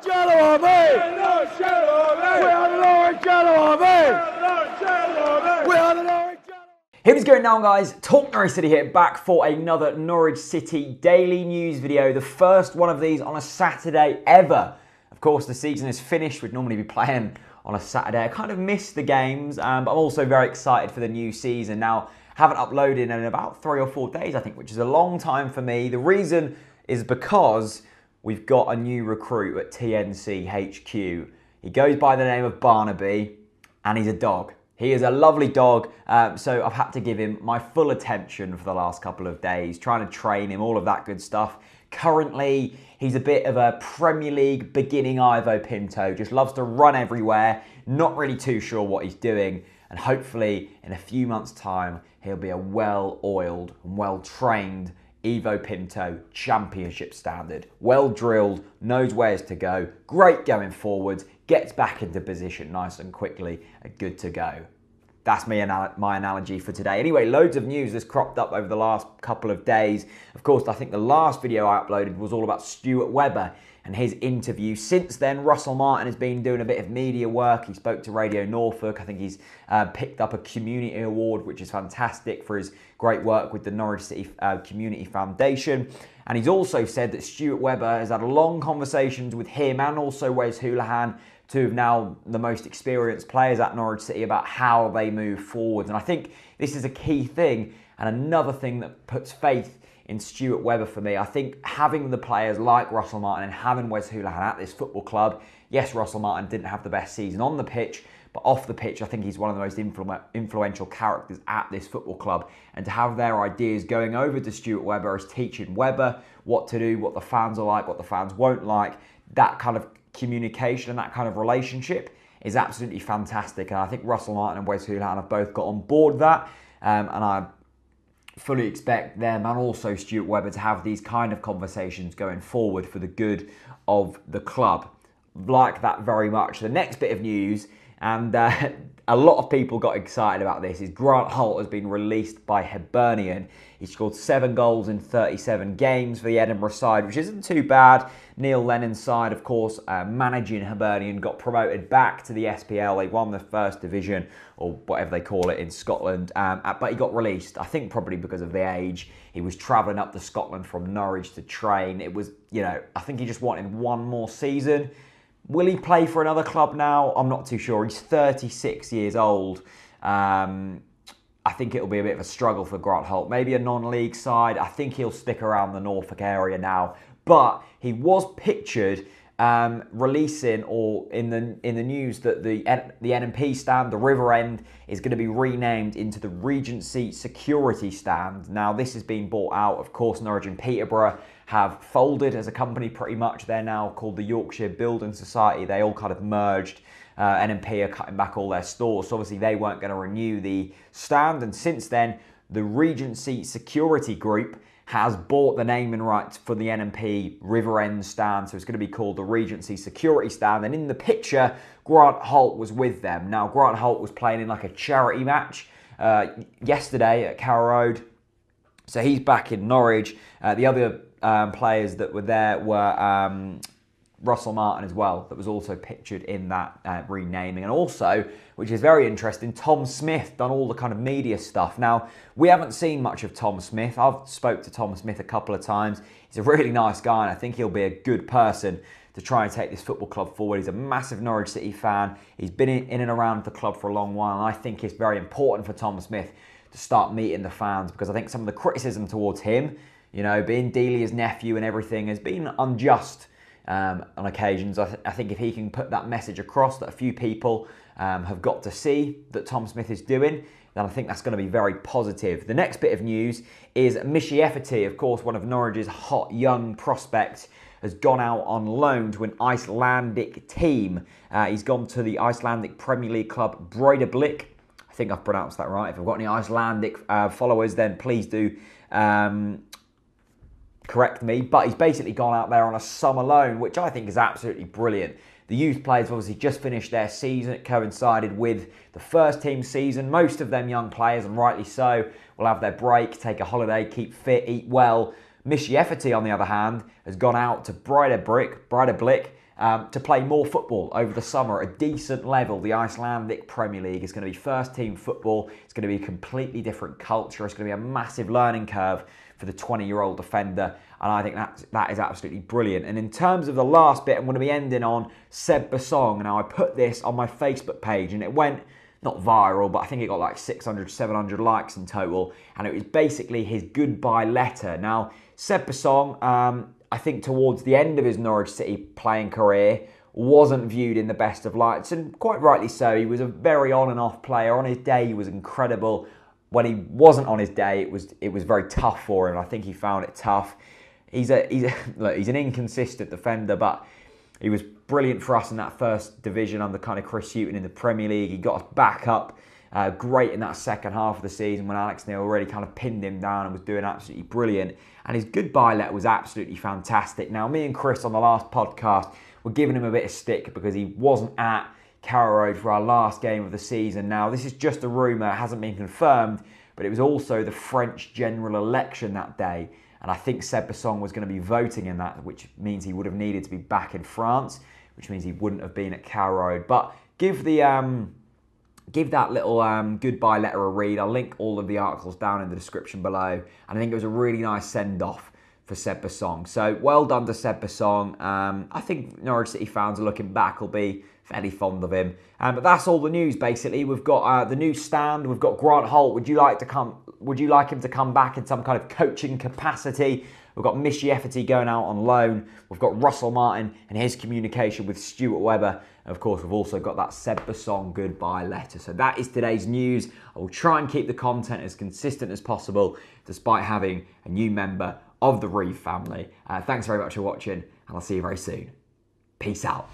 Hey, what's going on, guys? TalkNorwichCity here, back for another Norwich City daily news video. The first one of these on a Saturday ever. Of course, the season is finished. We'd normally be playing on a Saturday. I kind of missed the games, but I'm also very excited for the new season. Now, haven't uploaded in about 3 or 4 days, I think, which is a long time for me. The reason is because we've got a new recruit at TNC HQ. He goes by the name of Barnaby, and he's a dog. He is a lovely dog, so I've had to give him my full attention for the last couple of days, trying to train him, all of that good stuff. Currently, he's a bit of a Premier League beginning Ivo Pinto, just loves to run everywhere, not really too sure what he's doing, and hopefully in a few months' time, he'll be a well-oiled and well-trained Ivo Pinto championship standard. Well drilled, knows where's to go, great going forwards, gets back into position nice and quickly, and good to go. That's my analogy for today. Anyway, loads of news has cropped up over the last couple of days. Of course, I think the last video I uploaded was all about Stuart Webber and his interview. Since then, Russell Martin has been doing a bit of media work. He spoke to Radio Norfolk. I think he's picked up a community award, which is fantastic, for his great work with the Norwich City Community Foundation. And he's also said that Stuart Webber has had long conversations with him and also Wes Hoolahan, two of now the most experienced players at Norwich City, about how they move forward. And I think this is a key thing, and another thing that puts faith in Stuart Webber for me. I think having the players like Russell Martin and having Wes Hoolahan at this football club, yes, Russell Martin didn't have the best season on the pitch, but off the pitch, I think he's one of the most influential characters at this football club. And to have their ideas going over to Stuart Webber as teaching Webber what to do, what the fans are like, what the fans won't like, that kind of communication and that kind of relationship is absolutely fantastic. And I think Russell Martin and Wes Hoolahan have both got on board that. And I fully expect them and also Stuart Webber to have these kind of conversations going forward for the good of the club. Like that very much. The next bit of news, and a lot of people got excited about this, is Grant Holt has been released by Hibernian. He scored 7 goals in 37 games for the Edinburgh side, which isn't too bad. Neil Lennon's side, of course, managing Hibernian, got promoted back to the SPL. They won the first division, or whatever they call it, in Scotland. But he got released, I think probably because of the age. He was travelling up to Scotland from Norwich to train. It was, I think he just wanted one more season. Will he play for another club now? I'm not too sure. He's 36 years old. I think it'll be a bit of a struggle for Grant Holt. Maybe a non-league side. I think he'll stick around the Norfolk area now. But he was pictured releasing, or in the news, that the NMP stand, the River End, is going to be renamed into the Regency Security Stand. Now, this has been bought out. Of course, Norwich and Peterborough have folded as a company pretty much. They're now called the Yorkshire Building Society. They all kind of merged. NMP are cutting back all their stores, so obviously they weren't going to renew the stand. And since then, the Regency Security Group has bought the naming rights for the NMP River End stand, so it's going to be called the Regency Security Stand. And in the picture, Grant Holt was with them. Now, Grant Holt was playing in like a charity match yesterday at Carrow Road, so he's back in Norwich. The other players that were there were Russell Martin as well, that was also pictured in that renaming. And also, which is very interesting, Tom Smith done all the kind of media stuff. Now, we haven't seen much of Tom Smith. I've spoke to Tom Smith a couple of times. He's a really nice guy, and I think he'll be a good person to try and take this football club forward. He's a massive Norwich City fan. He's been in and around the club for a long while, and I think it's very important for Tom Smith to start meeting the fans, because I think some of the criticism towards him, being Delia's nephew and everything, has been unjust on occasions. I think if he can put that message across that a few people have got to see that Tom Smith is doing, then I think that's going to be very positive. The next bit of news is Ncfc, of course, one of Norwich's hot young prospects, has gone out on loan to an Icelandic team. He's gone to the Icelandic Premier League club Breiðablik. I think I've pronounced that right. If I've got any Icelandic followers, then please do correct me. But he's basically gone out there on a summer loan, which I think is absolutely brilliant. The youth players obviously just finished their season. It coincided with the first team season. Most of them young players, and rightly so, will have their break, take a holiday, keep fit, eat well. Ncfc, on the other hand, has gone out to Breidablik to play more football over the summer at a decent level. The Icelandic Premier League is going to be first team football. It's going to be a completely different culture. It's going to be a massive learning curve for the 20-year-old defender, and I think that is absolutely brilliant. And in terms of the last bit, I'm going to be ending on Seb Bassong. Now, I put this on my Facebook page, and it went not viral, but I think it got like 600, 700 likes in total, and it was basically his goodbye letter. Now, Seb Bassong, I think towards the end of his Norwich City playing career, wasn't viewed in the best of lights, and quite rightly so. He was a very on and off player. On his day, he was incredible. When he wasn't on his day, it was very tough for him. I think he found it tough. He's an inconsistent defender, but he was brilliant for us in that first division under kind of Chris Hughton in the Premier League. He got us back up great in that second half of the season when Alex Neil already kind of pinned him down and was doing absolutely brilliant. And his goodbye letter was absolutely fantastic. Now, me and Chris on the last podcast were giving him a bit of stick because he wasn't at Carrow Road for our last game of the season. Now, this is just a rumour, it hasn't been confirmed, but it was also the French general election that day, and I think Seb Bassong was going to be voting in that, which means he would have needed to be back in France, which means he wouldn't have been at Carrow Road. But give that little goodbye letter a read. I'll link all of the articles down in the description below, and I think it was a really nice send-off for Seb Bassong. So well done to Seb Bassong. I think Norwich City fans are looking back will be fairly fond of him. But that's all the news basically. We've got the new stand. We've got Grant Holt. Would you like him to come back in some kind of coaching capacity? We've got Ncfc going out on loan. We've got Russell Martin and his communication with Stuart Webber. And of course, we've also got that Seb Bassong goodbye letter. So that is today's news. I will try and keep the content as consistent as possible, despite having a new member of the Reeve family. Thanks very much for watching, and I'll see you very soon. Peace out.